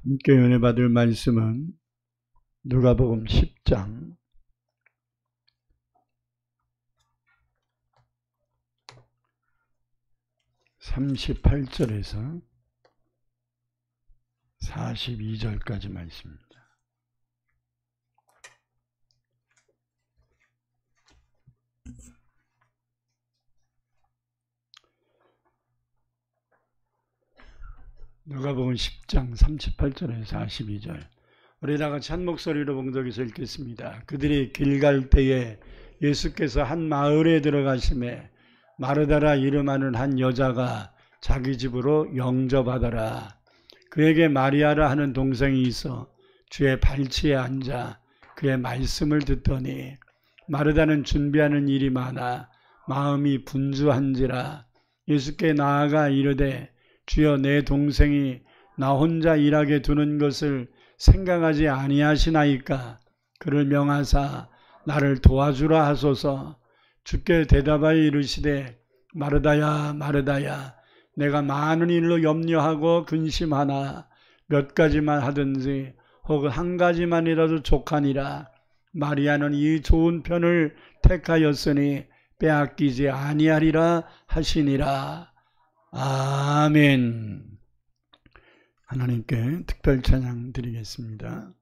함께 은혜 받을 말씀은 누가복음 10장 38절에서 42절까지 말씀입니다. 누가복음 10장 38절에서 42절 우리 다 같이 한 목소리로 봉독해서 읽겠습니다. 그들이 길 갈 때에 예수께서 한 마을에 들어가심에 마르다라 이름하는 한 여자가 자기 집으로 영접하더라. 그에게 마리아라 하는 동생이 있어 주의 발치에 앉아 그의 말씀을 듣더니 마르다는 준비하는 일이 많아 마음이 분주한지라 예수께 나아가 이르되 주여 내 동생이 나 혼자 일하게 두는 것을 생각하지 아니하시나이까. 그를 명하사 나를 도와주라 하소서. 주께 대답하여 이르시되 마르다야 마르다야 내가 많은 일로 염려하고 근심하나 몇 가지만 하든지 혹은 한 가지만이라도 족하니라. 마리아는 이 좋은 편을 택하였으니 빼앗기지 아니하리라 하시니라. 아멘. 하나님께 특별 찬양 드리겠습니다.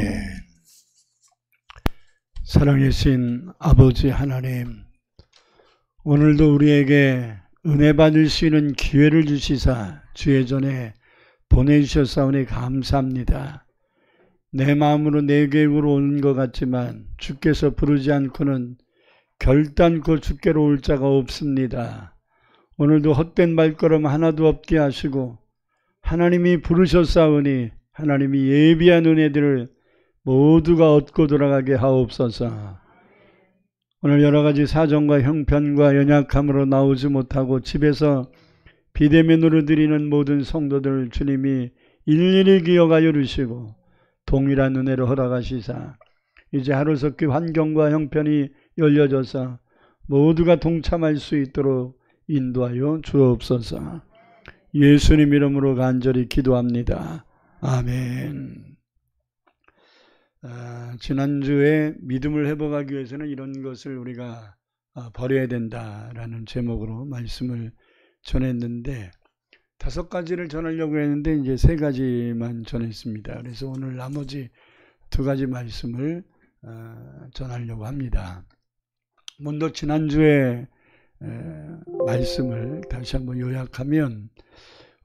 아멘. 사랑하신 아버지 하나님, 오늘도 우리에게 은혜 받을 수 있는 기회를 주시사 주의 전에 보내주셨사오니 감사합니다. 내 마음으로 내 계획으로 오는 것 같지만 주께서 부르지 않고는 결단코 주께로 올 자가 없습니다. 오늘도 헛된 발걸음 하나도 없게 하시고 하나님이 부르셨사오니 하나님이 예비한 은혜들을 모두가 얻고 돌아가게 하옵소서. 오늘 여러 가지 사정과 형편과 연약함으로 나오지 못하고 집에서 비대면으로 드리는 모든 성도들 주님이 일일이 기억하여 주시고 동일한 은혜로 허락하시사 이제 하루속히 환경과 형편이 열려져서 모두가 동참할 수 있도록 인도하여 주옵소서. 예수님 이름으로 간절히 기도합니다. 아멘. 지난주에 믿음을 회복하기 위해서는 이런 것을 우리가 버려야 된다라는 제목으로 말씀을 전했는데 5가지를 전하려고 했는데 이제 3가지만 전했습니다. 그래서 오늘 나머지 2가지 말씀을 전하려고 합니다. 먼저 지난주에 말씀을 다시 한번 요약하면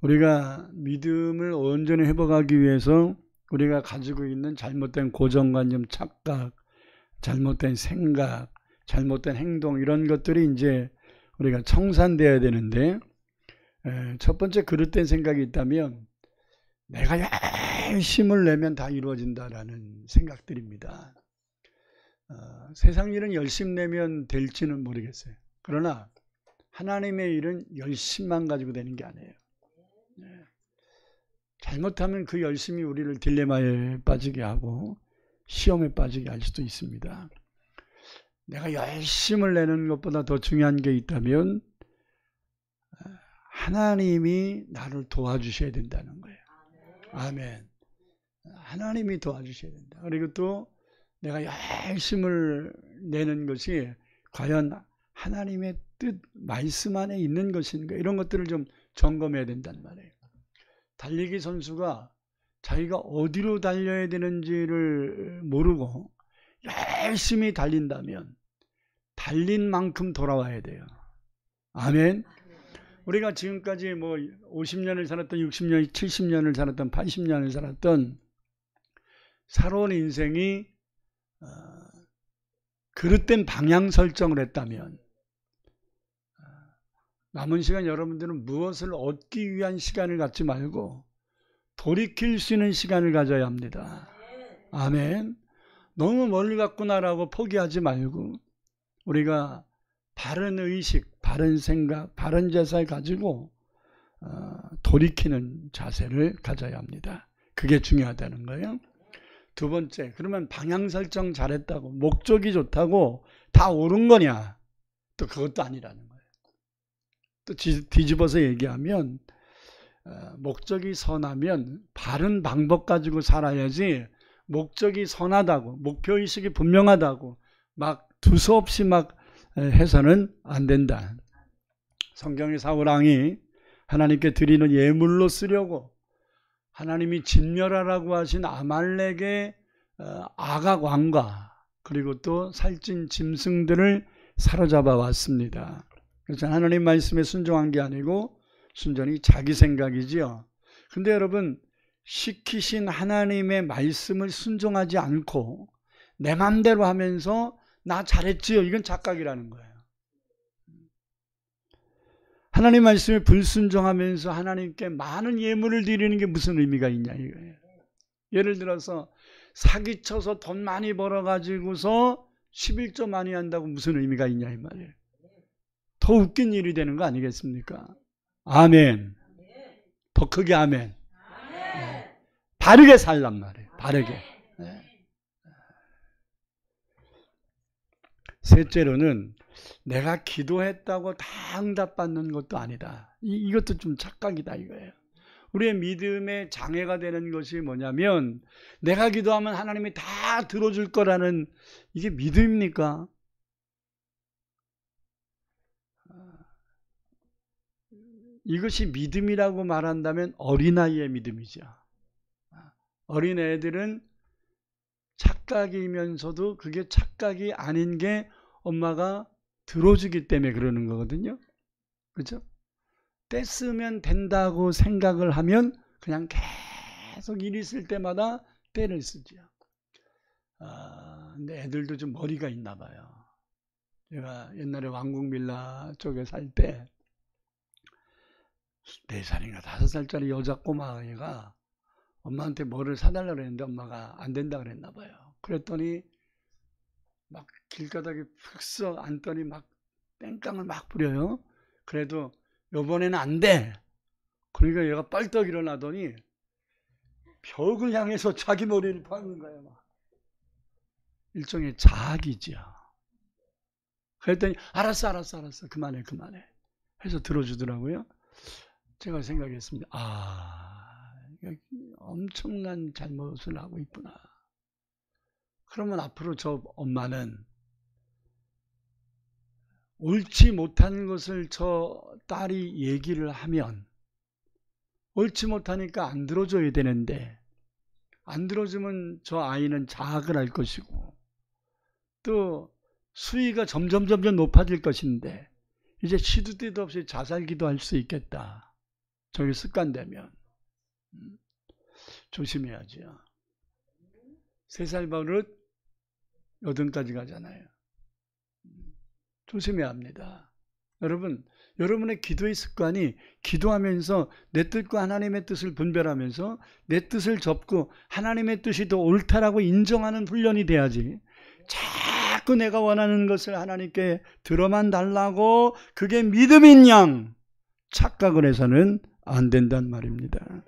우리가 믿음을 온전히 회복하기 위해서 우리가 가지고 있는 잘못된 고정관념, 착각, 잘못된 생각, 잘못된 행동 이런 것들이 이제 우리가 청산돼야 되는데 첫 번째 그릇된 생각이 있다면 내가 열심을 내면 다 이루어진다라는 생각들입니다. 세상 일은 열심 내면 될지는 모르겠어요. 그러나 하나님의 일은 열심만 가지고 되는 게 아니에요. 잘못하면 그 열심이 우리를 딜레마에 빠지게 하고 시험에 빠지게 할 수도 있습니다. 내가 열심을 내는 것보다 더 중요한 게 있다면 하나님이 나를 도와주셔야 된다는 거예요. 아멘. 하나님이 도와주셔야 된다. 그리고 또 내가 열심을 내는 것이 과연 하나님의 뜻, 말씀 안에 있는 것인가 이런 것들을 좀 점검해야 된단 말이에요. 달리기 선수가 자기가 어디로 달려야 되는지를 모르고 열심히 달린다면 달린 만큼 돌아와야 돼요. 아멘. 우리가 지금까지 뭐 50년을 살았던 60년, 70년을 살았던 80년을 살았던 살아온 인생이 그릇된 방향 설정을 했다면 남은 시간 여러분들은 무엇을 얻기 위한 시간을 갖지 말고 돌이킬 수 있는 시간을 가져야 합니다. 아멘. 너무 멀리 갔구나라고 포기하지 말고 우리가 바른 의식, 바른 생각, 바른 자세를 가지고 돌이키는 자세를 가져야 합니다. 그게 중요하다는 거예요. 2번째, 그러면 방향 설정 잘했다고 목적이 좋다고 다 옳은 거냐? 또 그것도 아니라는 거예요. 또 뒤집어서 얘기하면 목적이 선하면 바른 방법 가지고 살아야지 목적이 선하다고 목표의식이 분명하다고 막 두서없이 막 해서는 안 된다. 성경의 사울왕이 하나님께 드리는 예물로 쓰려고 하나님이 진멸하라고 하신 아말렉의 아각 왕과 그리고 또 살찐 짐승들을 사로잡아 왔습니다. 그래서 하나님 말씀에 순종한 게 아니고 순전히 자기 생각이지요. 근데 여러분 시키신 하나님의 말씀을 순종하지 않고 내 맘대로 하면서 나 잘했지요. 이건 착각이라는 거예요. 하나님 말씀에 불순종하면서 하나님께 많은 예물을 드리는 게 무슨 의미가 있냐 이거예요. 예를 들어서 사기쳐서 돈 많이 벌어가지고서 11조 많이 한다고 무슨 의미가 있냐 이 말이에요. 더 웃긴 일이 되는 거 아니겠습니까? 아멘. 더 크게 아멘. 바르게 살란 말이에요. 바르게. 셋째로는 내가 기도했다고 다 응답받는 것도 아니다. 이것도 좀 착각이다 이거예요. 우리의 믿음의 장애가 되는 것이 뭐냐면 내가 기도하면 하나님이 다 들어줄 거라는 이게 믿음입니까? 이것이 믿음이라고 말한다면 어린아이의 믿음이죠. 어린애들은 착각이면서도 그게 착각이 아닌 게 엄마가 들어주기 때문에 그러는 거거든요. 그렇죠? 떼쓰면 된다고 생각을 하면 그냥 계속 일 있을 때마다 떼를 쓰죠. 근데 애들도 좀 머리가 있나 봐요. 제가 옛날에 왕국빌라 쪽에 살 때 4살인가 5살짜리 여자 꼬마 애가 엄마한테 뭐를 사달라고 그랬는데 엄마가 안 된다 그랬나 봐요. 그랬더니 막 길가닥에 푹 앉더니 막 땡깡을 막 부려요. 그래도 요번에는 안 돼. 그러니까 얘가 빨떡 일어나더니 벽을 향해서 자기 머리를 박는 거예요. 막. 일종의 자학이죠. 그랬더니 알았어 그만해 해서 들어주더라고요. 제가 생각했습니다. 엄청난 잘못을 하고 있구나. 그러면 앞으로 저 엄마는 옳지 못한 것을 저 딸이 얘기를 하면 옳지 못하니까 안 들어줘야 되는데 안 들어주면 저 아이는 자학을 할 것이고 또 수위가 점점 높아질 것인데 이제 시도 때도 없이 자살기도 할 수 있겠다. 저게 습관되면 조심해야죠. 3살 버릇 8까지 가잖아요. 조심해야 합니다. 여러분, 여러분의 기도의 습관이 기도하면서 내 뜻과 하나님의 뜻을 분별하면서 내 뜻을 접고 하나님의 뜻이 더 옳다라고 인정하는 훈련이 돼야지. 자꾸 내가 원하는 것을 하나님께 들어만 달라고 그게 믿음인 양 착각을 해서는 안 된단 말입니다.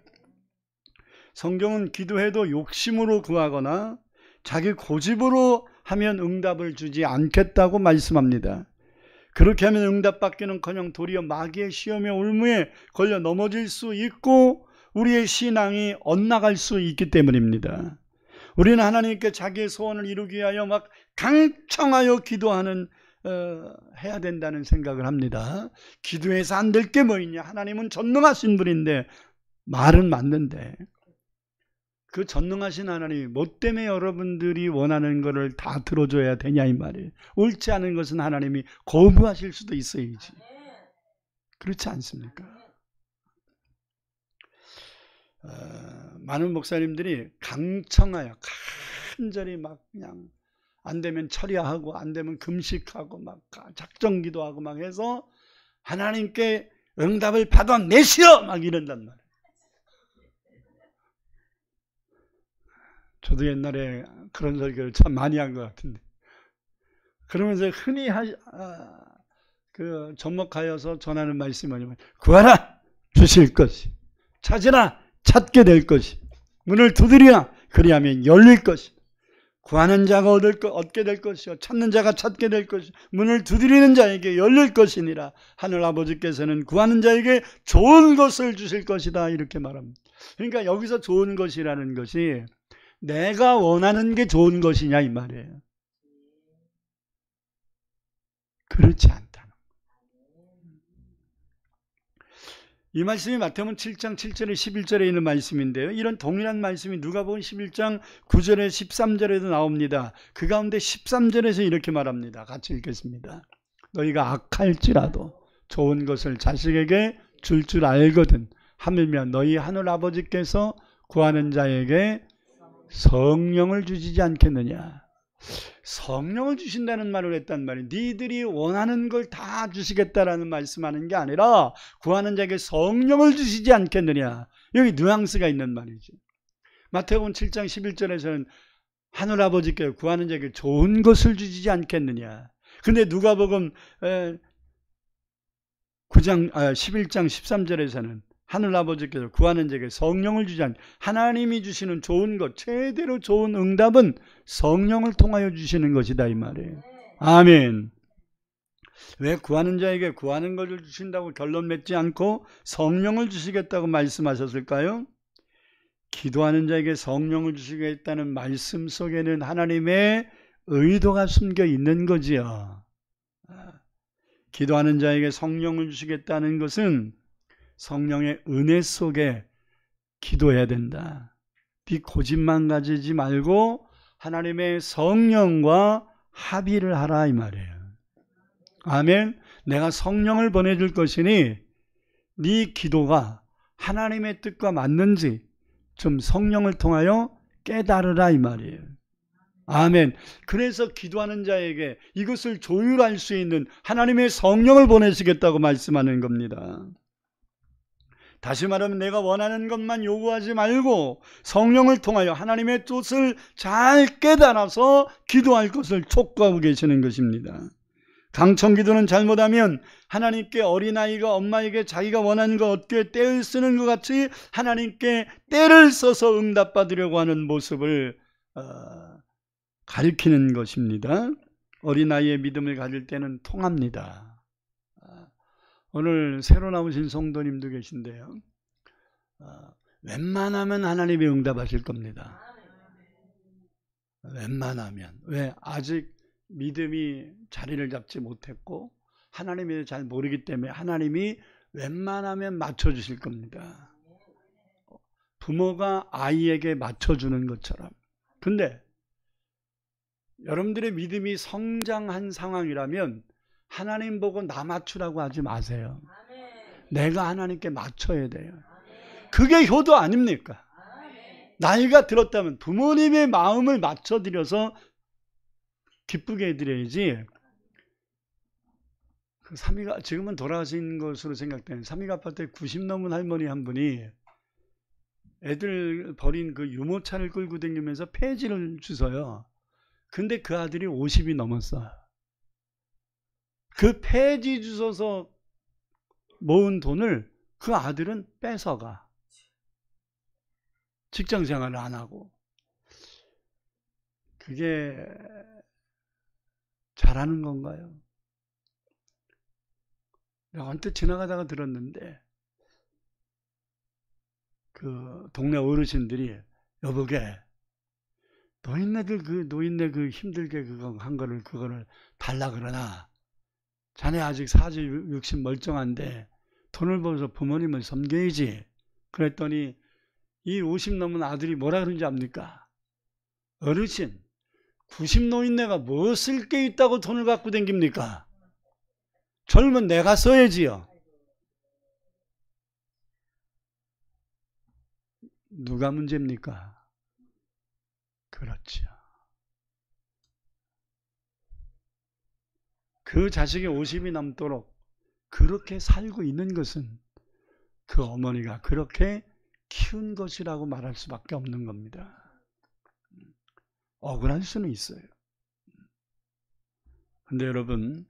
성경은 기도해도 욕심으로 구하거나 자기 고집으로 하면 응답을 주지 않겠다고 말씀합니다. 그렇게 하면 응답받기는커녕 도리어 마귀의 시험에 올무에 걸려 넘어질 수 있고 우리의 신앙이 엇나갈 수 있기 때문입니다. 우리는 하나님께 자기의 소원을 이루기 위하여 막 강청하여 기도하는 해야 된다는 생각을 합니다. 기도해서 안 될 게 뭐 있냐. 하나님은 전능하신 분인데 말은 맞는데 그 전능하신 하나님이 뭐 때문에 여러분들이 원하는 것을 다 들어줘야 되냐 이 말이에요. 옳지 않은 것은 하나님이 거부하실 수도 있어야지. 그렇지 않습니까? 많은 목사님들이 강청하여 간절히 막 그냥 안 되면 철야하고 안 되면 금식하고 막 작정기도하고 막 해서 하나님께 응답을 받아내시오 막 이런단 말이에요. 저도 옛날에 그런 설교를 참 많이 한 것 같은데 그러면서 흔히 접목하여서 전하는 말씀이 뭐냐면 구하라 주실 것이 찾으라 찾게 될 것이 문을 두드리라 그리하면 열릴 것이 구하는 자가 얻게 될 것이요 찾는 자가 찾게 될 것이 문을 두드리는 자에게 열릴 것이니라. 하늘 아버지께서는 구하는 자에게 좋은 것을 주실 것이다 이렇게 말합니다. 그러니까 여기서 좋은 것이라는 것이 내가 원하는 게 좋은 것이냐 이 말이에요. 그렇지 않다는 이 말씀이 마태복음 7장 7절에 11절에 있는 말씀인데요. 이런 동일한 말씀이 누가복음 11장 9절에 13절에도 나옵니다. 그 가운데 13절에서 이렇게 말합니다. 같이 읽겠습니다. 너희가 악할지라도 좋은 것을 자식에게 줄 알거든 하물며 너희 하늘 아버지께서 구하는 자에게 성령을 주시지 않겠느냐. 성령을 주신다는 말을 했단 말이에요. 니들이 원하는 걸 다 주시겠다라는 말씀하는 게 아니라 구하는 자에게 성령을 주시지 않겠느냐. 여기 뉘앙스가 있는 말이죠. 마태복음 7장 11절에서는 하늘아버지께 구하는 자에게 좋은 것을 주시지 않겠느냐. 근데 누가복음 11장 13절에서는 하늘아버지께서 구하는 자에게 성령을 주지 않 하나님이 주시는 좋은 것, 제대로 좋은 응답은 성령을 통하여 주시는 것이다 이 말이에요. 아멘. 왜 구하는 자에게 구하는 것을 주신다고 결론 맺지 않고 성령을 주시겠다고 말씀하셨을까요? 기도하는 자에게 성령을 주시겠다는 말씀 속에는 하나님의 의도가 숨겨 있는 거지요. 기도하는 자에게 성령을 주시겠다는 것은 성령의 은혜 속에 기도해야 된다. 네 고집만 가지지 말고 하나님의 성령과 합의를 하라 이 말이에요. 아멘. 내가 성령을 보내줄 것이니 네 기도가 하나님의 뜻과 맞는지 좀 성령을 통하여 깨달으라 이 말이에요. 아멘. 그래서 기도하는 자에게 이것을 조율할 수 있는 하나님의 성령을 보내시겠다고 말씀하는 겁니다. 다시 말하면 내가 원하는 것만 요구하지 말고 성령을 통하여 하나님의 뜻을 잘 깨달아서 기도할 것을 촉구하고 계시는 것입니다. 강청기도는 잘못하면 하나님께 어린아이가 엄마에게 자기가 원하는 것 얻기에 떼를 쓰는 것 같이 하나님께 떼를 써서 응답받으려고 하는 모습을 가리키는 것입니다. 어린아이의 믿음을 가질 때는 통합니다. 오늘 새로 나오신 성도님도 계신데요. 웬만하면 하나님이 응답하실 겁니다. 웬만하면. 왜? 아직 믿음이 자리를 잡지 못했고 하나님에 잘 모르기 때문에 하나님이 웬만하면 맞춰주실 겁니다. 부모가 아이에게 맞춰주는 것처럼. 근데 여러분들의 믿음이 성장한 상황이라면 하나님 보고 나 맞추라고 하지 마세요. 내가 하나님께 맞춰야 돼요. 그게 효도 아닙니까? 나이가 들었다면 부모님의 마음을 맞춰드려서 기쁘게 해드려야지. 그 삼위가 지금은 돌아가신 것으로 생각되는 삼위가 아파트에 90 넘은 할머니 한 분이 애들 버린 그 유모차를 끌고 다니면서 폐지를 주서요. 근데 그 아들이 50이 넘었어. 그 폐지 주워서 모은 돈을 그 아들은 뺏어가. 직장 생활을 안 하고. 그게 잘하는 건가요? 내가 언뜻 지나가다가 들었는데 그 동네 어르신들이 여보게 노인네들 그 노인네 그 힘들게 그거 한 거를 그거를 달라 그러나 자네 아직 40, 60 멀쩡한데 돈을 벌어서 부모님을 섬겨야지. 그랬더니 이 50 넘은 아들이 뭐라 그러는지 압니까? 어르신 90 노인네가 뭐 쓸 게 있다고 돈을 갖고 댕깁니까? 젊은 내가 써야지요. 누가 문제입니까? 그렇죠. 그 자식이 50이 넘도록 그렇게 살고 있는 것은 그 어머니가 그렇게 키운 것이라고 말할 수밖에 없는 겁니다. 억울할 수는 있어요. 근데 여러분,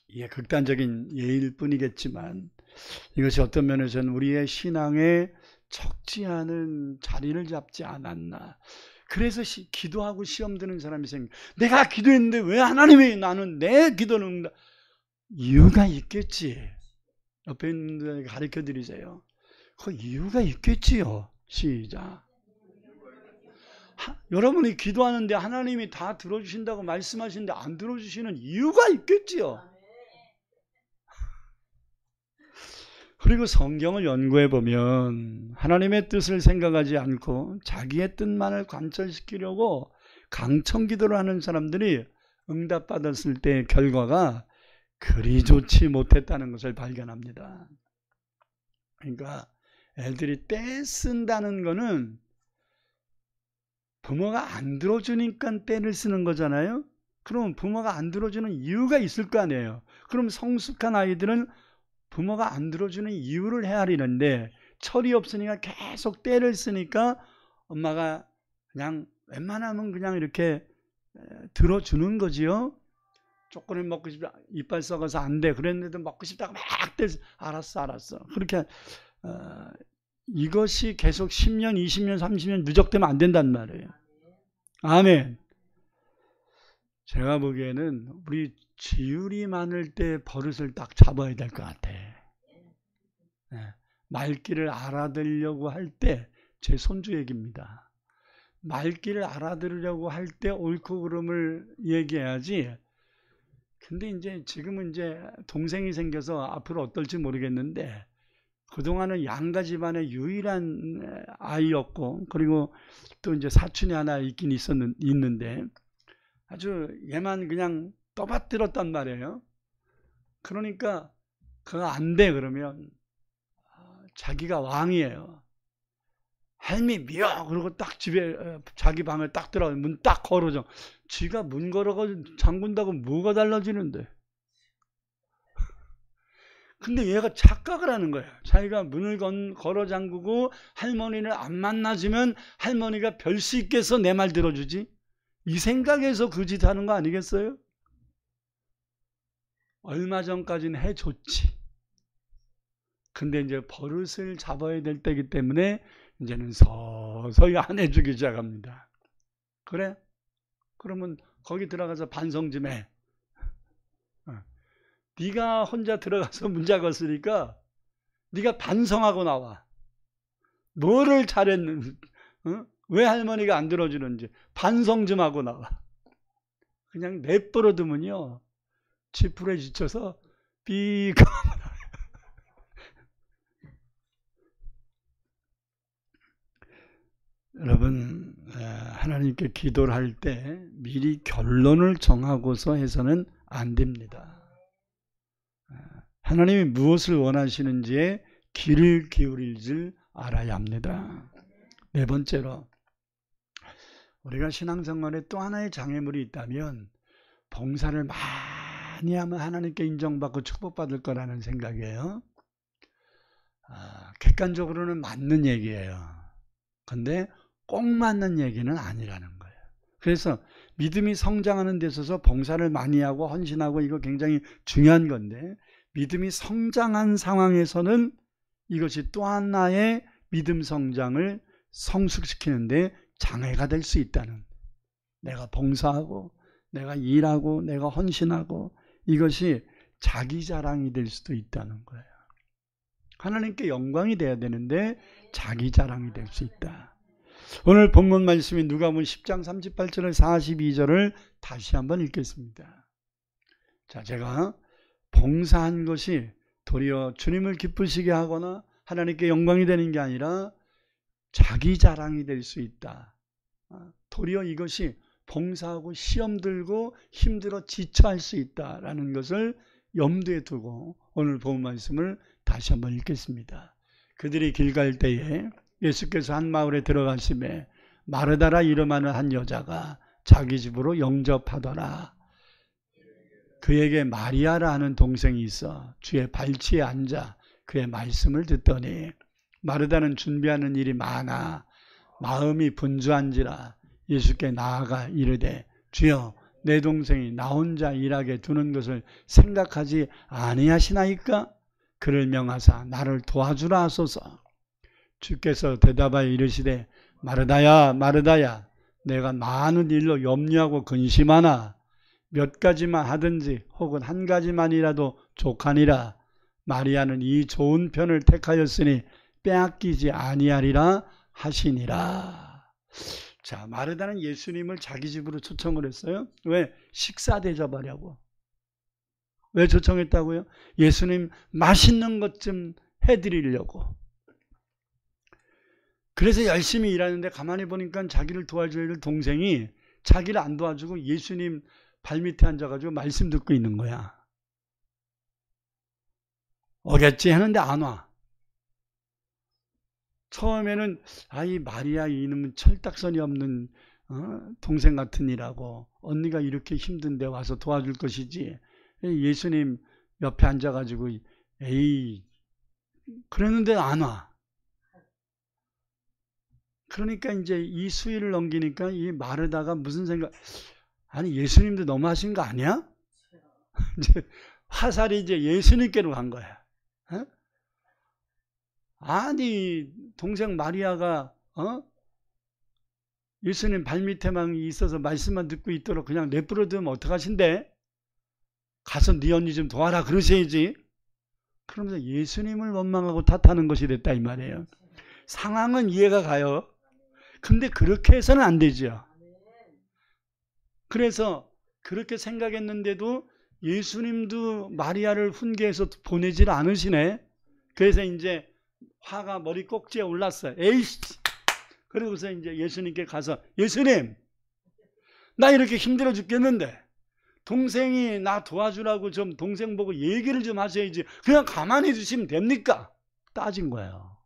이게 극단적인 예일 뿐이겠지만 이것이 어떤 면에서는 우리의 신앙에 적지 않은 자리를 잡지 않았나. 그래서 기도하고 시험 드는 사람이 생겨. 내가 기도했는데 왜 하나님이 나는 내 기도는 이유가 있겠지. 옆에 있는 분들에게 가르쳐 드리세요. 그 이유가 있겠지요. 시작. 여러분이 기도하는데 하나님이 다 들어주신다고 말씀하시는데 안 들어주시는 이유가 있겠지요. 그리고 성경을 연구해 보면 하나님의 뜻을 생각하지 않고 자기의 뜻만을 관철시키려고 강청기도를 하는 사람들이 응답받았을 때의 결과가 그리 좋지 못했다는 것을 발견합니다. 그러니까 애들이 떼쓴다는 거는 부모가 안 들어주니까 떼를 쓰는 거잖아요. 그럼 부모가 안 들어주는 이유가 있을 거 아니에요. 그럼 성숙한 아이들은 부모가 안 들어주는 이유를 헤아리는데 철이 없으니까 계속 떼를 쓰니까 엄마가 그냥 웬만하면 그냥 이렇게 들어주는 거지요. 초콜릿 먹고 싶다. 이빨 썩어서 안 돼. 그랬는데도 먹고 싶다고 막 떼서 알았어. 그렇게 이것이 계속 10년, 20년, 30년 누적되면 안 된단 말이에요. 아멘. 제가 보기에는 우리 지율이 많을 때 버릇을 딱 잡아야 될 것 같아. 말귀를 알아들으려고 할 때 제 손주 얘기입니다. 말귀를 알아들으려고 할 때 옳고 그름을 얘기해야지. 근데 이제 지금은 이제 동생이 생겨서 앞으로 어떨지 모르겠는데 그동안은 양가 집안의 유일한 아이였고, 그리고 또 이제 사촌이 하나 있긴 있는데, 아주 얘만 그냥 떠받들었단 말이에요. 그러니까 그거 안 돼 그러면 자기가 왕이에요. 헬미 미어 그러고 딱 집에 자기 방에 딱 들어가 문 딱 걸어줘. 지가 문 걸어가 잠근다고 뭐가 달라지는데. 근데 얘가 착각을 하는 거예요. 자기가 문을 걸어 잠그고 할머니를 안 만나주면 할머니가 별 수 있겠어 내 말 들어주지. 이 생각에서 그 짓 하는 거 아니겠어요? 얼마 전까지는 해줬지. 근데 이제 버릇을 잡아야 될 때이기 때문에 이제는 서서히 안 해주기 시작합니다. 그래? 그러면 거기 들어가서 반성 좀 해. 네가 혼자 들어가서 문 잠갔으니까 네가 반성하고 나와. 뭐를 잘했는지, 왜 할머니가 안 들어주는지 반성 좀 하고 나와. 그냥 내버려두면요 지푸레 지쳐서 삐. 여러분, 하나님께 기도를 할 때 미리 결론을 정하고서 해서는 안 됩니다. 하나님이 무엇을 원하시는지에 귀를 기울일 줄 알아야 합니다. 네 번째로, 우리가 신앙생활에 또 하나의 장애물이 있다면 봉사를 많이 하면 하나님께 인정받고 축복받을 거라는 생각이에요. 객관적으로는 맞는 얘기예요. 근데 꼭 맞는 얘기는 아니라는 거예요. 그래서 믿음이 성장하는 데 있어서 봉사를 많이 하고 헌신하고 이거 굉장히 중요한 건데, 믿음이 성장한 상황에서는 이것이 또 하나의 믿음 성장을 성숙시키는데 장애가 될 수 있다는, 내가 봉사하고 내가 일하고 내가 헌신하고 이것이 자기 자랑이 될 수도 있다는 거예요. 하나님께 영광이 돼야 되는데 자기 자랑이 될 수 있다. 오늘 본문 말씀이 누가복음 10장 38절에 42절을 다시 한번 읽겠습니다. 자, 제가 봉사한 것이 도리어 주님을 기쁘시게 하거나 하나님께 영광이 되는 게 아니라 자기 자랑이 될 수 있다. 도리어 이것이 봉사하고 시험 들고 힘들어 지쳐할 수 있다라는 것을 염두에 두고 오늘 본 말씀을 다시 한번 읽겠습니다. 그들이 길 갈 때에 예수께서 한 마을에 들어가심에 마르다라 이름하는 한 여자가 자기 집으로 영접하더라. 그에게 마리아라 하는 동생이 있어 주의 발치에 앉아 그의 말씀을 듣더니 마르다는 준비하는 일이 많아 마음이 분주한지라 예수께 나아가 이르되 주여 내 동생이 나 혼자 일하게 두는 것을 생각하지 아니하시나이까? 그를 명하사 나를 도와주라 하소서. 주께서 대답하여 이르시되 마르다야 마르다야 내가 많은 일로 염려하고 근심하나 몇 가지만 하든지 혹은 한 가지만이라도 족하니라. 마리아는 이 좋은 편을 택하였으니 빼앗기지 아니하리라 하시니라. 자, 마르다는 예수님을 자기 집으로 초청을 했어요. 왜? 식사 대접하려고. 왜 초청했다고요? 예수님 맛있는 것 좀 해드리려고. 그래서 열심히 일하는데 가만히 보니까 자기를 도와줘야 될 동생이 자기를 안 도와주고 예수님 발밑에 앉아가지고 말씀 듣고 있는 거야. 오겠지 하는데 안 와. 처음에는 이 마리아 이놈은 철딱선이 없는 동생 같은 이라고, 언니가 이렇게 힘든데 와서 도와줄 것이지. 예수님 옆에 앉아가지고 에이 그랬는데 안 와. 그러니까 이제 이 수위를 넘기니까 이 마르다가 무슨 생각, 아니 예수님도 너무하신 거 아니야? 이제 화살이 이제 예수님께로 간 거야. 아니 동생 마리아가 예수님 발밑에만 있어서 말씀만 듣고 있도록 그냥 내버려두면 어떡하신대? 가서 네 언니 좀 도와라 그러셔야지. 그러면서 예수님을 원망하고 탓하는 것이 됐다 이 말이에요. 상황은 이해가 가요. 근데 그렇게 해서는 안 되죠. 그래서 그렇게 생각했는데도 예수님도 마리아를 훈계해서 보내질 않으시네. 그래서 이제 화가 머리 꼭지에 올랐어요. 에이씨! 그러고서 이제 예수님께 가서, 예수님! 나 이렇게 힘들어 죽겠는데 동생이 나 도와주라고 좀 동생 보고 얘기를 좀 하셔야지 그냥 가만히 두시면 됩니까? 따진 거예요.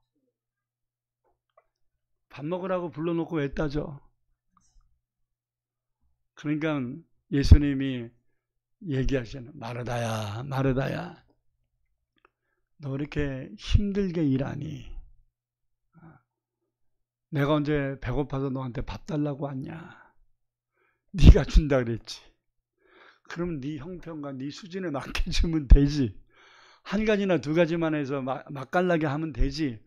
밥 먹으라고 불러놓고 왜 따져? 그러니까 예수님이 얘기하시는, 마르다야, 마르다야, 너 이렇게 힘들게 일하니 내가 언제 배고파서 너한테 밥 달라고 왔냐? 네가 준다 그랬지. 그럼 네 형편과 네 수준에 맞게 주면 되지. 한 가지나 두 가지만 해서 맛깔나게 하면 되지.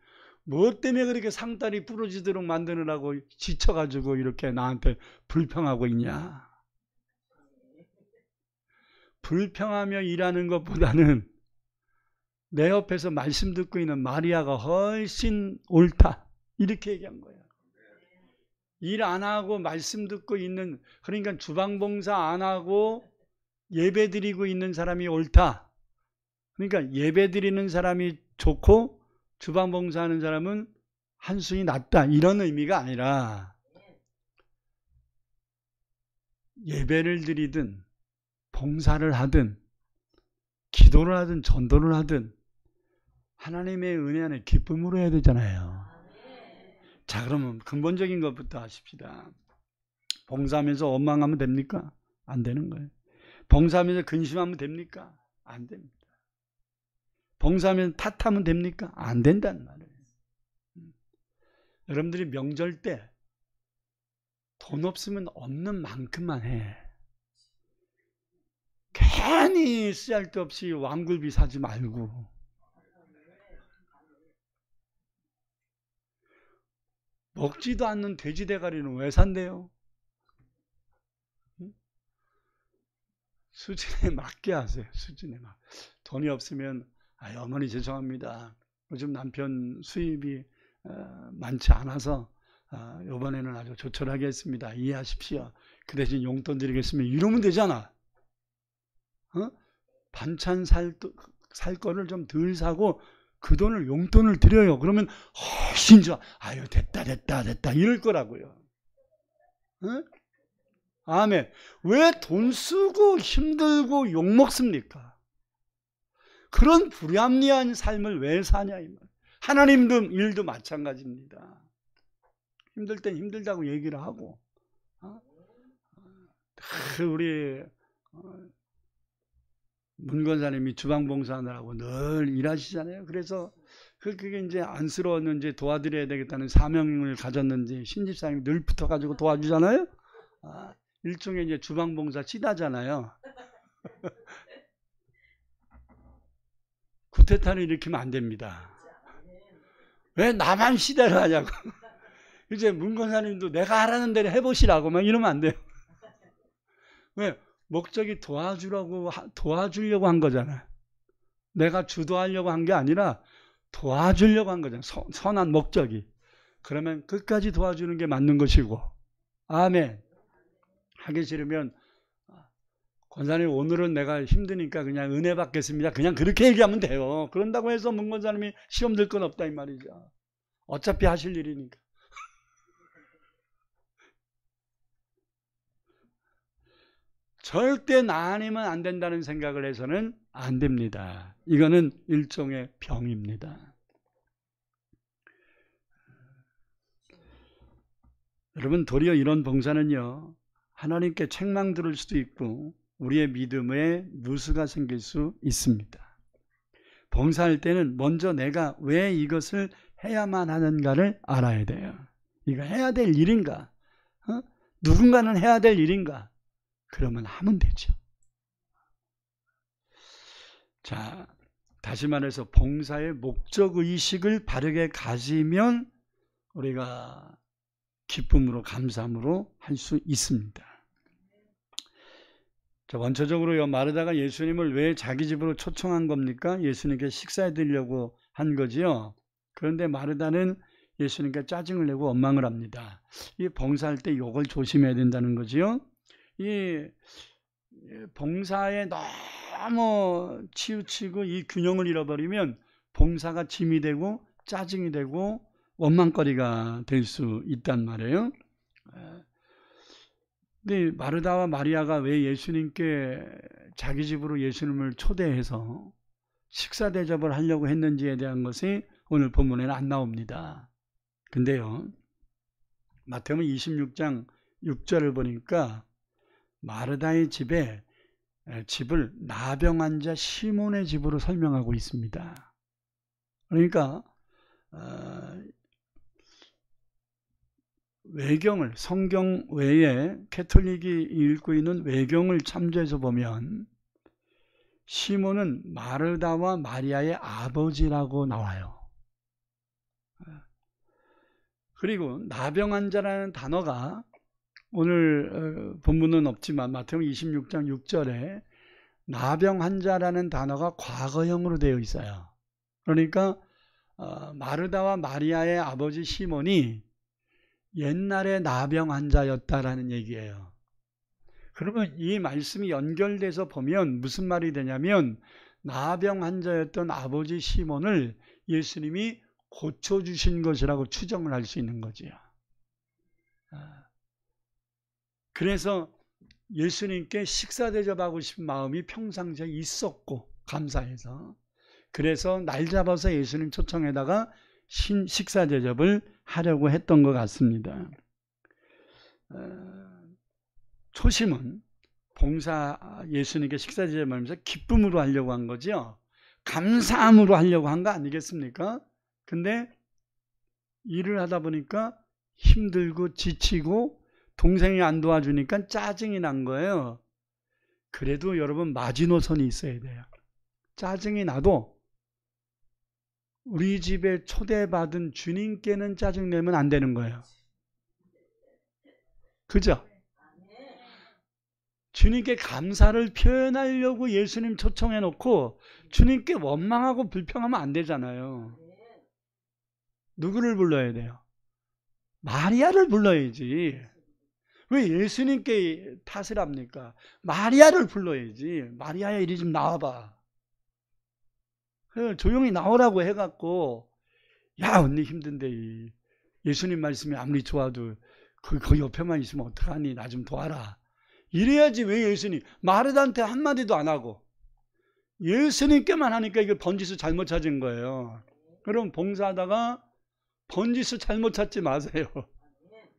뭐 때문에 그렇게 상다리 부러지도록 만드느라고 지쳐가지고 이렇게 나한테 불평하고 있냐. 불평하며 일하는 것보다는 내 옆에서 말씀 듣고 있는 마리아가 훨씬 옳다. 이렇게 얘기한 거예요. 일 안 하고 말씀 듣고 있는, 그러니까 주방봉사 안 하고 예배 드리고 있는 사람이 옳다. 그러니까 예배 드리는 사람이 좋고 주방봉사하는 사람은 한순위 낮다. 이런 의미가 아니라 예배를 드리든 봉사를 하든 기도를 하든 전도를 하든 하나님의 은혜 안에 기쁨으로 해야 되잖아요. 자, 그러면 근본적인 것부터 하십시다. 봉사하면서 원망하면 됩니까? 안 되는 거예요. 봉사하면서 근심하면 됩니까? 안 됩니다. 봉사하면 탓하면 됩니까? 안 된다는 말이에요. 여러분들이 명절 때 돈 없으면 없는 만큼만 해. 괜히 쓰잘데없이 왕굴비 사지 말고. 먹지도 않는 돼지 대가리는 왜 산대요? 수준에 맞게 하세요. 수준에 맞게. 돈이 없으면 어머니 죄송합니다. 요즘 남편 수입이 많지 않아서 이번에는 아주 조촐하게 했습니다. 이해하십시오. 그 대신 용돈 드리겠습니다. 이러면 되잖아. 반찬 살 거를 좀 덜 사고 그 돈을 용돈을 드려요. 그러면 훨씬 좋아. 아유 됐다 이럴 거라고요. 아멘. 왜 돈 쓰고 힘들고 욕먹습니까? 그런 불합리한 삶을 왜 사냐 이 말. 하나님도 일도 마찬가지입니다. 힘들 땐 힘들다고 얘기를 하고 우리 문 권사님이 주방봉사하느라고 늘 일하시잖아요. 그래서 그게 이제 안쓰러웠는지 도와드려야 되겠다는 사명을 가졌는지 신집사님이 늘 붙어가지고 도와주잖아요. 일종의 이제 주방봉사 치다잖아요. 구태타를 일으키면 안 됩니다. 왜 나만 시대를 하냐고. 이제 문 권사님도 내가 하라는 대로 해보시라고 막 이러면 안 돼요. 왜? 목적이 도와주려고 한 거잖아. 내가 주도하려고 한 게 아니라 도와주려고 한 거잖아. 선한 목적이. 그러면 끝까지 도와주는 게 맞는 것이고. 아멘. 하기 싫으면 권사님 오늘은 내가 힘드니까 그냥 은혜 받겠습니다. 그냥 그렇게 얘기하면 돼요. 그런다고 해서 문 권사님이 시험 들 건 없다 이 말이죠. 어차피 하실 일이니까. 절대 나 아니면 안 된다는 생각을 해서는 안 됩니다. 이거는 일종의 병입니다. 여러분 도리어 이런 봉사는요. 하나님께 책망 들을 수도 있고 우리의 믿음에 누수가 생길 수 있습니다. 봉사할 때는 먼저 내가 왜 이것을 해야만 하는가를 알아야 돼요. 이거 해야 될 일인가? 누군가는 해야 될 일인가? 그러면 하면 되죠. 자, 다시 말해서 봉사의 목적의식을 바르게 가지면 우리가 기쁨으로 감사함으로 할 수 있습니다. 자, 원초적으로 마르다가 예수님을 왜 자기 집으로 초청한 겁니까? 예수님께 식사해 드리려고 한 거지요. 그런데 마르다는 예수님께 짜증을 내고 원망을 합니다. 이 봉사할 때 이걸 조심해야 된다는 거지요. 이 봉사에 너무 치우치고 이 균형을 잃어버리면 봉사가 짐이 되고 짜증이 되고 원망거리가 될 수 있단 말이에요. 근데 마르다와 마리아가 왜 예수님께 자기 집으로 예수님을 초대해서 식사 대접을 하려고 했는지에 대한 것이 오늘 본문에는 안 나옵니다. 근데요, 마태복음 26장 6절을 보니까 마르다의 집을 나병 환자 시몬의 집으로 설명하고 있습니다. 그러니까 외경을, 성경 외에 캐톨릭이 읽고 있는 외경을 참조해서 보면 시몬은 마르다와 마리아의 아버지라고 나와요. 그리고 나병 환자라는 단어가 오늘 본문은 없지만 마태복음 26장 6절에 나병 환자라는 단어가 과거형으로 되어 있어요. 그러니까 마르다와 마리아의 아버지 시몬이 옛날에 나병 환자였다라는 얘기예요. 그러면 이 말씀이 연결돼서 보면 무슨 말이 되냐면 나병 환자였던 아버지 시몬을 예수님이 고쳐주신 것이라고 추정을 할 수 있는 거지요. 그래서 예수님께 식사 대접하고 싶은 마음이 평상시에 있었고 감사해서 그래서 날 잡아서 예수님 초청에다가 식사 대접을 하려고 했던 것 같습니다. 초심은 봉사 예수님께 식사 대접하면서 기쁨으로 하려고 한 거죠. 감사함으로 하려고 한 거 아니겠습니까? 근데 일을 하다 보니까 힘들고 지치고 동생이 안 도와주니까 짜증이 난 거예요. 그래도 여러분 마지노선이 있어야 돼요. 짜증이 나도 우리 집에 초대받은 주님께는 짜증내면 안 되는 거예요. 그죠? 주님께 감사를 표현하려고 예수님 초청해 놓고 주님께 원망하고 불평하면 안 되잖아요. 누구를 불러야 돼요? 마리아를 불러야지. 왜 예수님께 탓을 합니까? 마리아를 불러야지. 마리아야 이리 좀 나와봐. 조용히 나오라고 해갖고 야 언니 힘든데 예수님 말씀이 아무리 좋아도 그 옆에만 있으면 어떡하니 나 좀 도와라. 이래야지. 왜 예수님 마르다한테 한마디도 안 하고 예수님께만 하니까 이게 번지수 잘못 찾은 거예요. 그럼 봉사하다가 번지수 잘못 찾지 마세요.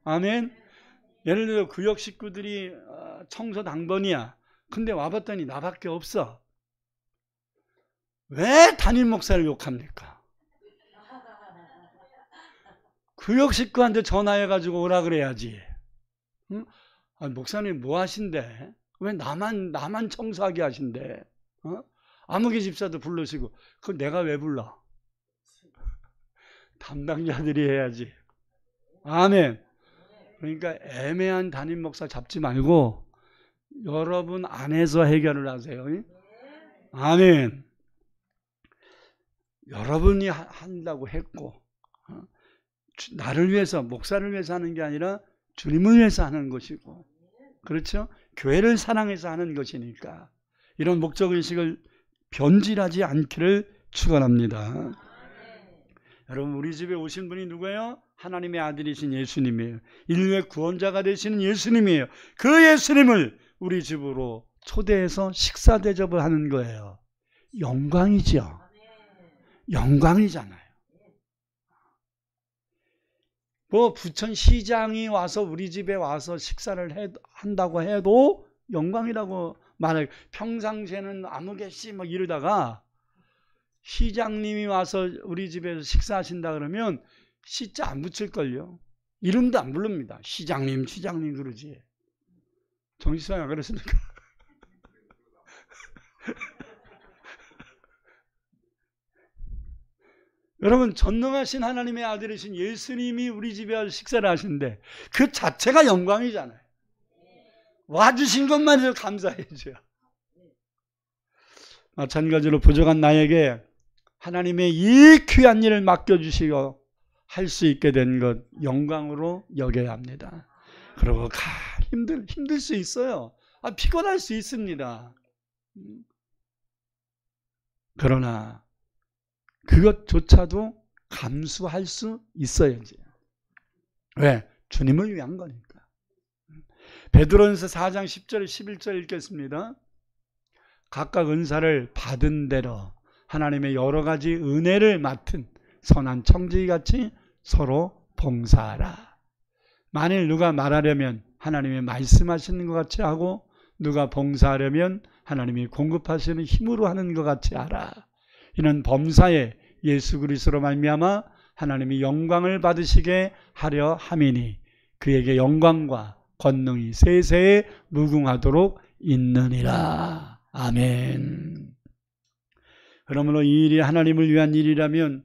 아멘. 예를 들어 구역 식구들이 청소 당번이야. 근데 와봤더니 나밖에 없어. 왜 담임 목사를 욕합니까? 구역 식구한테 전화해가지고 오라 그래야지. 응? 목사님 뭐 하신대? 왜 나만 청소하게 하신대? 아무개 집사도 불러시고. 그걸 내가 왜 불러? 담당자들이 해야지. 아멘. 그러니까 애매한 담임 목사 잡지 말고 여러분 안에서 해결을 하세요. 아멘. 여러분이 한다고 했고 나를 위해서 목사를 위해서 하는 게 아니라 주님을 위해서 하는 것이고 그렇죠? 교회를 사랑해서 하는 것이니까 이런 목적의식을 변질하지 않기를 축원합니다. 여러분 우리 집에 오신 분이 누구예요? 하나님의 아들이신 예수님이에요. 인류의 구원자가 되시는 예수님이에요. 그 예수님을 우리 집으로 초대해서 식사 대접을 하는 거예요. 영광이죠. 영광이잖아요. 뭐 부천시장이 와서 우리 집에 와서 식사를 한다고 해도 영광이라고 말해요. 평상시에는 아무개씨 막 이러다가 시장님이 와서 우리 집에서 식사하신다 그러면 시자 안 붙일걸요. 이름도 안 부릅니다. 시장님 그러지. 정시사님 안 그랬습니까? 여러분 전능하신 하나님의 아들이신 예수님이 우리 집에 와서 식사를 하시는데 그 자체가 영광이잖아요. 와주신 것만 해도 감사해야죠. 마찬가지로 부족한 나에게 하나님의 이 귀한 일을 맡겨주시고 할 수 있게 된 것 영광으로 여겨야 합니다. 그리고 힘들 수 있어요. 피곤할 수 있습니다. 그러나 그것조차도 감수할 수 있어야지. 왜? 주님을 위한 거니까. 베드로전서 4장 10절 11절 읽겠습니다. 각각 은사를 받은 대로 하나님의 여러 가지 은혜를 맡은 선한 청지기같이 서로 봉사하라. 만일 누가 말하려면 하나님이 말씀하시는 것 같이 하고 누가 봉사하려면 하나님이 공급하시는 힘으로 하는 것 같이 하라. 이는 범사에 예수 그리스도로 말미암아 하나님이 영광을 받으시게 하려 함이니 그에게 영광과 권능이 세세에 무궁하도록 있느니라. 아멘. 그러므로 이 일이 하나님을 위한 일이라면,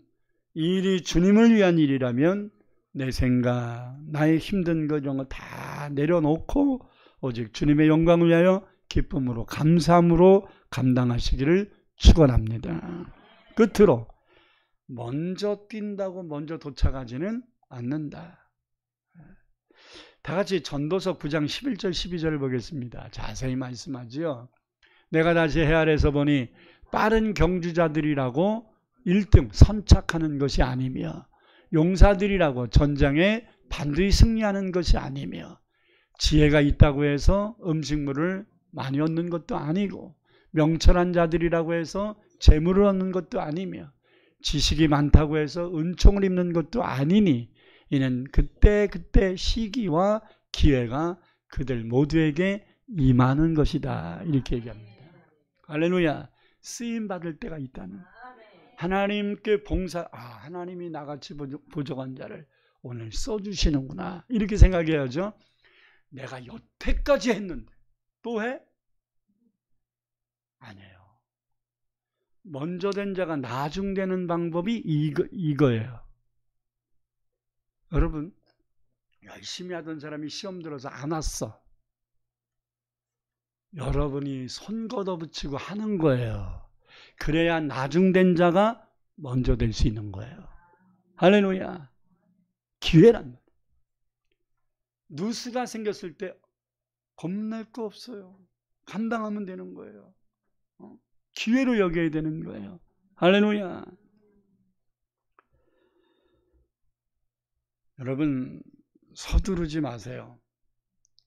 이 일이 주님을 위한 일이라면 내 생각, 나의 힘든 것 이런 거 다 내려놓고 오직 주님의 영광을 위하여 기쁨으로 감사함으로 감당하시기를 축원합니다. 끝으로 먼저 뛴다고 먼저 도착하지는 않는다. 다 같이 전도서 9장 11절 12절을 보겠습니다. 자세히 말씀하지요. 내가 다시 헤아려서 보니 빠른 경주자들이라고 1등 선착하는 것이 아니며 용사들이라고 전장에 반드시 승리하는 것이 아니며 지혜가 있다고 해서 음식물을 많이 얻는 것도 아니고 명철한 자들이라고 해서 재물을 얻는 것도 아니며 지식이 많다고 해서 은총을 입는 것도 아니니 이는 그때 시기와 기회가 그들 모두에게 임하는 것이다. 이렇게 얘기합니다. 할렐루야. 쓰임받을 때가 있다는, 하나님께 봉사, 하나님이 나같이 부족한 자를 오늘 써주시는구나 이렇게 생각해야죠. 내가 여태까지 했는데 또 해? 아니에요. 먼저 된 자가 나중되는 방법이 이거예요. 여러분, 열심히 하던 사람이 시험 들어서 안 왔어. 여러분이 손 걷어붙이고 하는 거예요. 그래야 나중된 자가 먼저 될 수 있는 거예요. 할렐루야. 기회란 말이에요. 누수가 생겼을 때 겁낼 거 없어요. 감당하면 되는 거예요. 기회로 여겨야 되는 거예요. 할렐루야. 여러분, 서두르지 마세요.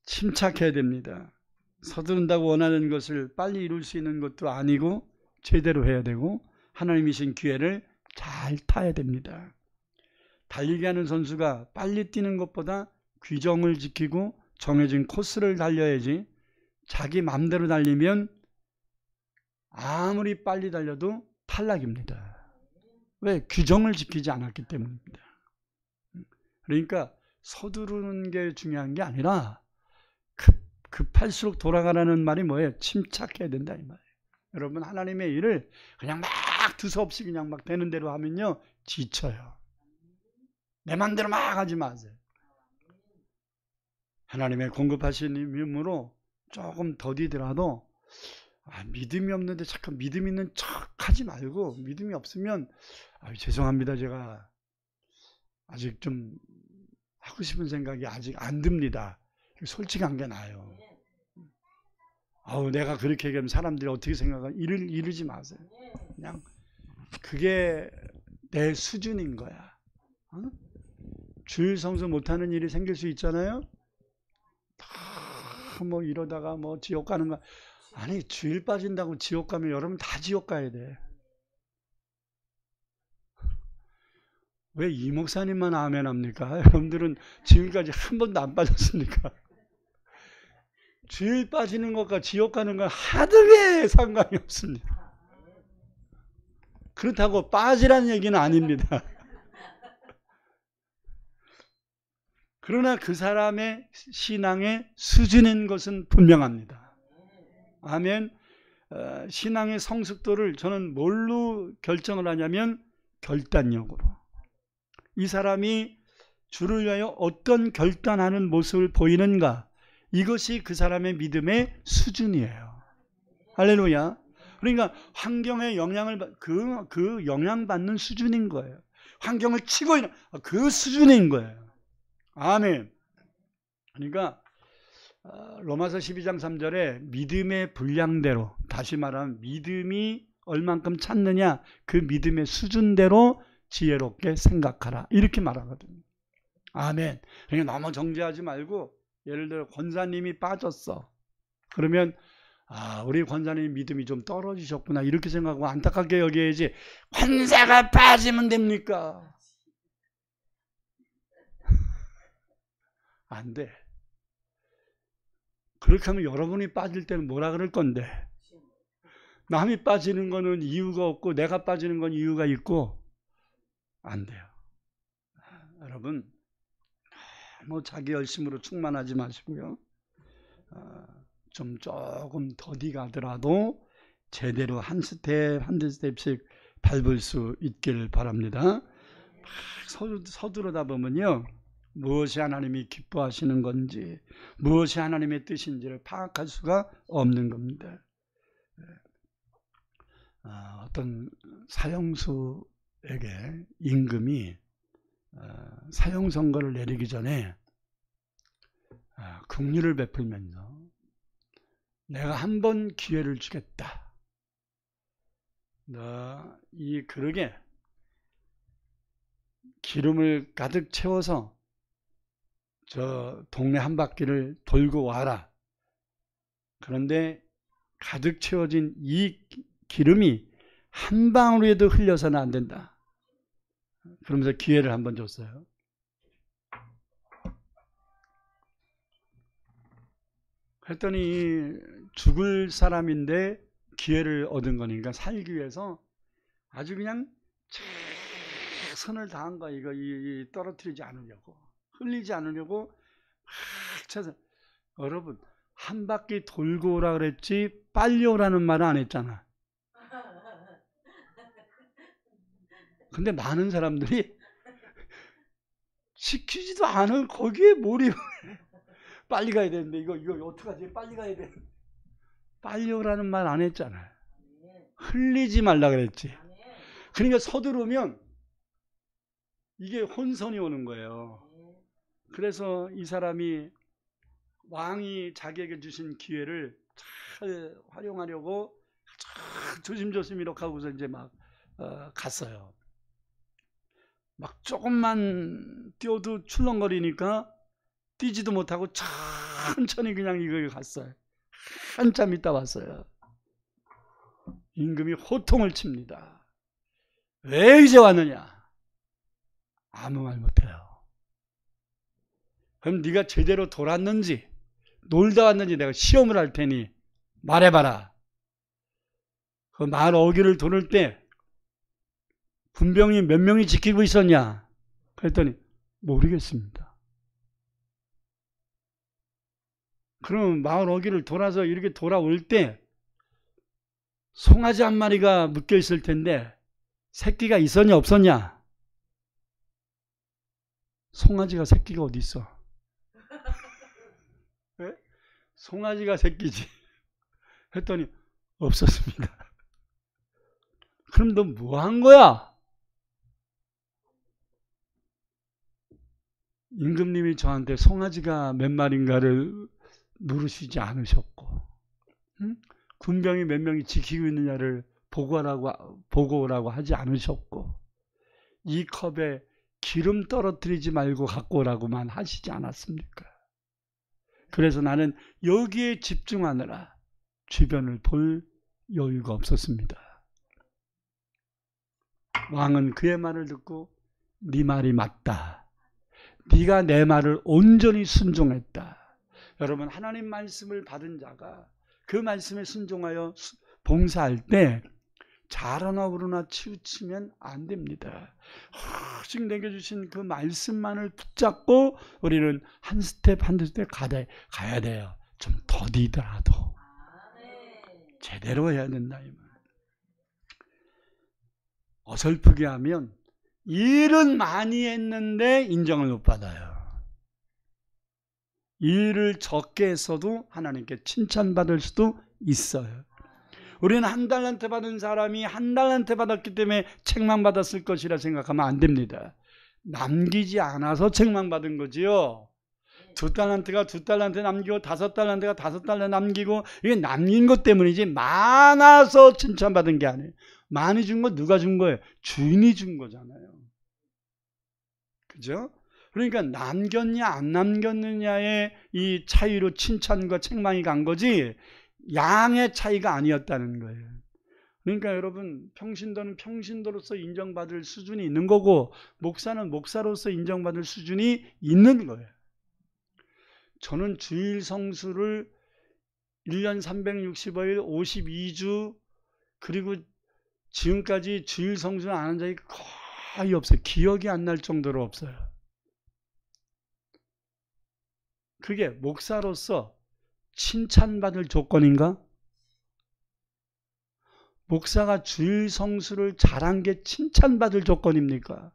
침착해야 됩니다. 서두른다고 원하는 것을 빨리 이룰 수 있는 것도 아니고 제대로 해야 되고 하나님이신 기회를 잘 타야 됩니다. 달리기 하는 선수가 빨리 뛰는 것보다 규정을 지키고 정해진 코스를 달려야지 자기 마음대로 달리면 아무리 빨리 달려도 탈락입니다. 왜? 규정을 지키지 않았기 때문입니다. 그러니까 서두르는 게 중요한 게 아니라 급할수록 돌아가라는 말이 뭐예요? 침착해야 된다 이 말이에요. 여러분, 하나님의 일을 그냥 막 두서없이 그냥 막 되는 대로 하면요 지쳐요. 내 맘대로 막 하지 마세요. 하나님의 공급하신 힘으로 조금 더디더라도 믿음이 없는데 자꾸 믿음 있는 척 하지 말고, 믿음이 없으면 죄송합니다, 제가 아직 좀 하고 싶은 생각이 아직 안 듭니다. 솔직한 게 나아요. 내가 그렇게 얘기하면 사람들이 어떻게 생각할까? 이러지 마세요. 그냥 그게 내 수준인 거야. 주일 성수 못하는 일이 생길 수 있잖아요. 뭐 이러다가 뭐 지옥 가는 거. 아니, 주일 빠진다고 지옥 가면 여러분 다 지옥 가야 돼. 왜 이 목사님만 아멘 합니까? 여러분들은 지금까지 한 번도 안 빠졌습니까? 주일 빠지는 것과 지옥 가는 건 하등에 상관이 없습니다. 그렇다고 빠지라는 얘기는 아닙니다. 그러나 그 사람의 신앙의 수준인 것은 분명합니다. 아멘. 신앙의 성숙도를 저는 뭘로 결정을 하냐면 결단력으로. 이 사람이 주를 위하여 어떤 결단하는 모습을 보이는가, 이것이 그 사람의 믿음의 수준이에요. 할렐루야. 그러니까 환경의 영향을 그 영향받는 수준인 거예요. 환경을 치고 있는 그 수준인 거예요. 아멘. 그러니까 로마서 12장 3절에 믿음의 분량대로, 다시 말하면 믿음이 얼만큼 찾느냐 그 믿음의 수준대로 지혜롭게 생각하라. 이렇게 말하거든요. 아멘. 그러니까 너무 정죄하지 말고, 예를 들어 권사님이 빠졌어. 그러면 우리 권사님 믿음이 좀 떨어지셨구나 이렇게 생각하고 안타깝게 여겨야지. 권사가 빠지면 됩니까? 안 돼. 그렇게 하면 여러분이 빠질 때는 뭐라 그럴 건데? 남이 빠지는 거는 이유가 없고 내가 빠지는 건 이유가 있고 안 돼요. 여러분 자기 열심으로 충만하지 마시고요. 조금 더디 가더라도 제대로 한 스텝씩 밟을 수 있길 바랍니다. 서두르다 보면요. 무엇이 하나님이 기뻐하시는 건지, 무엇이 하나님의 뜻인지를 파악할 수가 없는 겁니다. 어떤 사형수에게 임금이 사형 선고를 내리기 전에 긍휼을 베풀면서 내가 한 번 기회를 주겠다. 너 이 그릇에 기름을 가득 채워서 저 동네 한 바퀴를 돌고 와라. 그런데 가득 채워진 이 기름이 한 방울에도 흘려서는 안 된다. 그러면서 기회를 한번 줬어요. 그랬더니 죽을 사람인데 기회를 얻은 거니까 살기 위해서 아주 그냥 최선을 다한 거야. 이거 떨어뜨리지 않으려고, 흘리지 않으려고 막 쳐서. 여러분 한 바퀴 돌고 오라 그랬지 빨리 오라는 말은 안 했잖아. 근데 많은 사람들이 시키지도 않은 거기에 몰입을 빨리 가야 되는데 이거 어떡하지? 빨리 가야 돼. 빨리 오라는 말 안 했잖아요. 흘리지 말라 그랬지. 그러니까 서두르면 이게 혼선이 오는 거예요. 그래서 이 사람이 왕이 자기에게 주신 기회를 잘 활용하려고 조심조심 이렇게 하고서 이제 막 갔어요. 막 조금만 뛰어도 출렁거리니까 뛰지도 못하고 천천히 그냥 이걸 갔어요. 한참 있다 왔어요. 임금이 호통을 칩니다. 왜 이제 왔느냐? 아무 말 못해요. 그럼 네가 제대로 돌았는지 놀다 왔는지 내가 시험을 할 테니 말해봐라. 그 말 어기를 돌을 때 군병이 몇 명이 지키고 있었냐? 그랬더니 모르겠습니다. 그럼 마을 어기를 돌아서 이렇게 돌아올 때 송아지 한 마리가 묶여 있을 텐데 새끼가 있었냐 없었냐? 송아지가 새끼가 어디 있어? 네? 송아지가 새끼지. 했더니 없었습니다. 그럼 너 뭐 한 거야? 임금님이 저한테 송아지가 몇 마리인가를 물으시지 않으셨고, 군병이 몇 명이 지키고 있느냐를 보고 오라고 하지 않으셨고, 이 컵에 기름 떨어뜨리지 말고 갖고 오라고만 하시지 않았습니까? 그래서 나는 여기에 집중하느라 주변을 볼 여유가 없었습니다. 왕은 그의 말을 듣고 네 말이 맞다. 네가 내 말을 온전히 순종했다. 여러분 하나님 말씀을 받은 자가 그 말씀에 순종하여 봉사할 때 잘하나 그러나 치우치면 안 됩니다. 오직 내게 주신 그 말씀만을 붙잡고 우리는 한 스텝 한 스텝 가야 돼요. 좀 더디더라도 제대로 해야 된다. 이 말. 어설프게 하면 일은 많이 했는데 인정을 못 받아요. 일을 적게 했어도 하나님께 칭찬받을 수도 있어요. 우리는 한 달란트 받은 사람이 한 달란트 받았기 때문에 책망받았을 것이라 생각하면 안 됩니다. 남기지 않아서 책망받은 거지요. 2달란트가 2달란트 남기고 5달란트가 5달란트 남기고 이게 남긴 것 때문이지 많아서 칭찬받은 게 아니에요. 많이 준 거 누가 준 거예요? 주인이 준 거잖아요. 그죠? 그러니까 남겼냐 안 남겼느냐의 이 차이로 칭찬과 책망이 간 거지 양의 차이가 아니었다는 거예요. 그러니까 여러분, 평신도는 평신도로서 인정받을 수준이 있는 거고 목사는 목사로서 인정받을 수준이 있는 거예요. 저는 주일 성수를 1년 365일 52주 그리고 지금까지 주일 성수를 안 한 적이 거의 없어요. 기억이 안 날 정도로 없어요. 그게 목사로서 칭찬받을 조건인가? 목사가 주일 성수를 잘한 게 칭찬받을 조건입니까?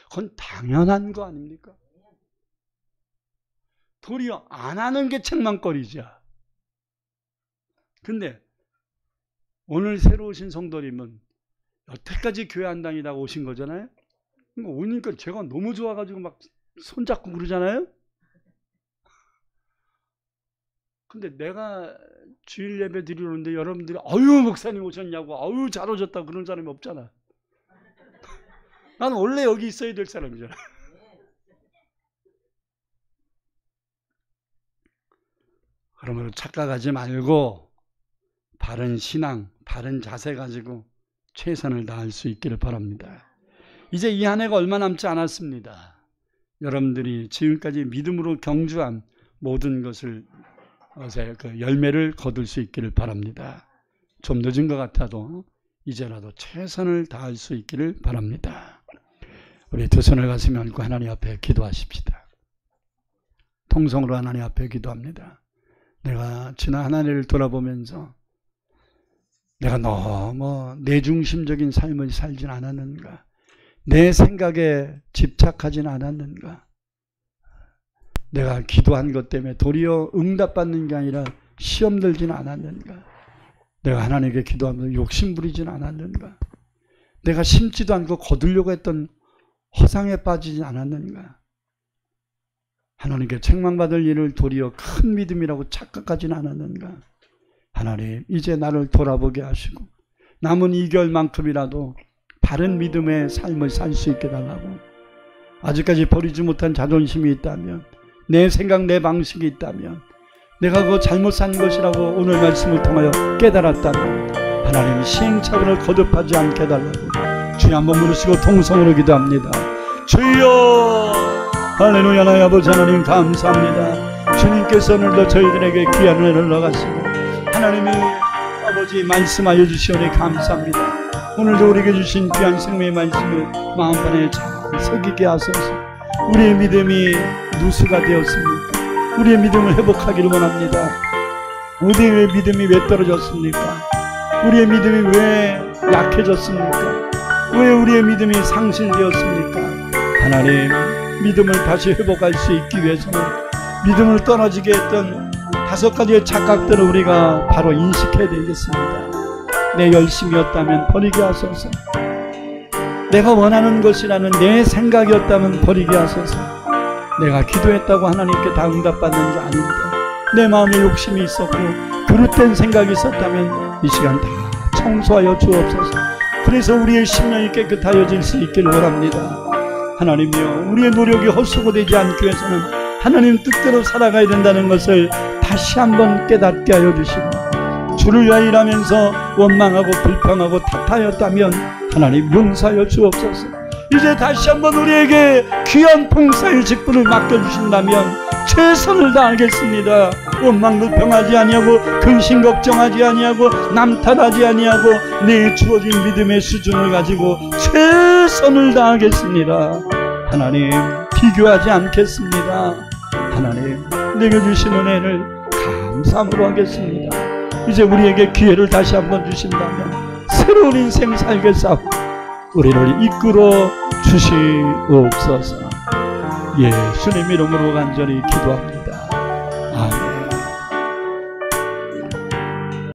그건 당연한 거 아닙니까? 도리어 안 하는 게 책망거리죠. 근데 오늘 새로 오신 성도님은 여태까지 교회 안 다니다가 오신 거잖아요. 오니까 제가 너무 좋아가지고 막 손잡고 그러잖아요. 근데 내가 주일 예배 드리러 오는데 여러분들이 아유 목사님 오셨냐고 아유 잘 오셨다 그런 사람이 없잖아. 나는 원래 여기 있어야 될 사람이잖아. 그러므로 착각하지 말고 바른 신앙, 바른 자세 가지고 최선을 다할 수 있기를 바랍니다. 이제 이 한 해가 얼마 남지 않았습니다. 여러분들이 지금까지 믿음으로 경주한 모든 것을 그 열매를 거둘 수 있기를 바랍니다. 좀 늦은 것 같아도 이제라도 최선을 다할 수 있기를 바랍니다. 우리 두 손을 가슴에 얹고 하나님 앞에 기도하십시다. 통성으로 하나님 앞에 기도합니다. 내가 지난 한 해를 돌아보면서 내가 너무 내중심적인 삶을 살진 않았는가? 내 생각에 집착하진 않았는가? 내가 기도한 것 때문에 도리어 응답받는 게 아니라 시험 들진 않았는가? 내가 하나님께 기도하면서 욕심 부리진 않았는가? 내가 심지도 않고 거두려고 했던 허상에 빠지지 않았는가? 하나님께 책망받을 일을 도리어 큰 믿음이라고 착각하진 않았는가? 하나님, 이제 나를 돌아보게 하시고 남은 2개월만큼이라도 바른 믿음의 삶을 살 수 있게 달라고. 아직까지 버리지 못한 자존심이 있다면, 내 생각, 내 방식이 있다면, 내가 그거 잘못 산 것이라고 오늘 말씀을 통하여 깨달았다면 하나님 시행착오를 거듭하지 않게 해달라고 주여 한번 부르시고 통성으로 기도합니다. 주여 할렐루야. 나의 아버지 하나님 감사합니다. 주님께서 오늘도 저희들에게 귀한 은혜를 넣어가시고 하나님이 아버지 말씀하여 주시오니 감사합니다. 오늘도 우리에게 주신 귀한 생명의 말씀을 마음판에 잘 새기게 하소서. 우리의 믿음이 누수가 되었습니까? 우리의 믿음을 회복하기를 원합니다. 우리의 믿음이 왜 떨어졌습니까? 우리의 믿음이 왜 약해졌습니까? 왜 우리의 믿음이 상실되었습니까? 하나님, 믿음을 다시 회복할 수 있기 위해서는 믿음을 떨어지게 했던 5가지의 착각들을 우리가 바로 인식해야 되겠습니다. 내 열심이었다면 버리게 하소서. 내가 원하는 것이라는 내 생각이었다면 버리게 하소서. 내가 기도했다고 하나님께 다 응답받는 게 아닌데 내 마음에 욕심이 있었고 그릇된 생각이 있었다면 이 시간 다 청소하여 주옵소서. 그래서 우리의 심령이 깨끗하여질 수 있기를 원합니다. 하나님이여, 우리의 노력이 헛수고되지 않기 위해서는 하나님 뜻대로 살아가야 된다는 것을 다시 한번 깨닫게 하여 주시고, 주를 위하여 일하면서 원망하고 불평하고 탓하였다면 하나님 용서하여 주옵소서. 이제 다시 한번 우리에게 귀한 봉사의 직분을 맡겨주신다면 최선을 다하겠습니다. 원망 불평하지 아니하고 근심 걱정하지 아니하고 남 탓하지 아니하고 내 주어진 믿음의 수준을 가지고 최선을 다하겠습니다. 하나님, 비교하지 않겠습니다. 하나님, 내게 주신 은혜를 감사함으로 하겠습니다. 이제 우리에게 기회를 다시 한번 주신다면 새로운 인생 살겠사오니 우리를 이끌어 주시옵소서. 예수님 이름으로 간절히 기도합니다.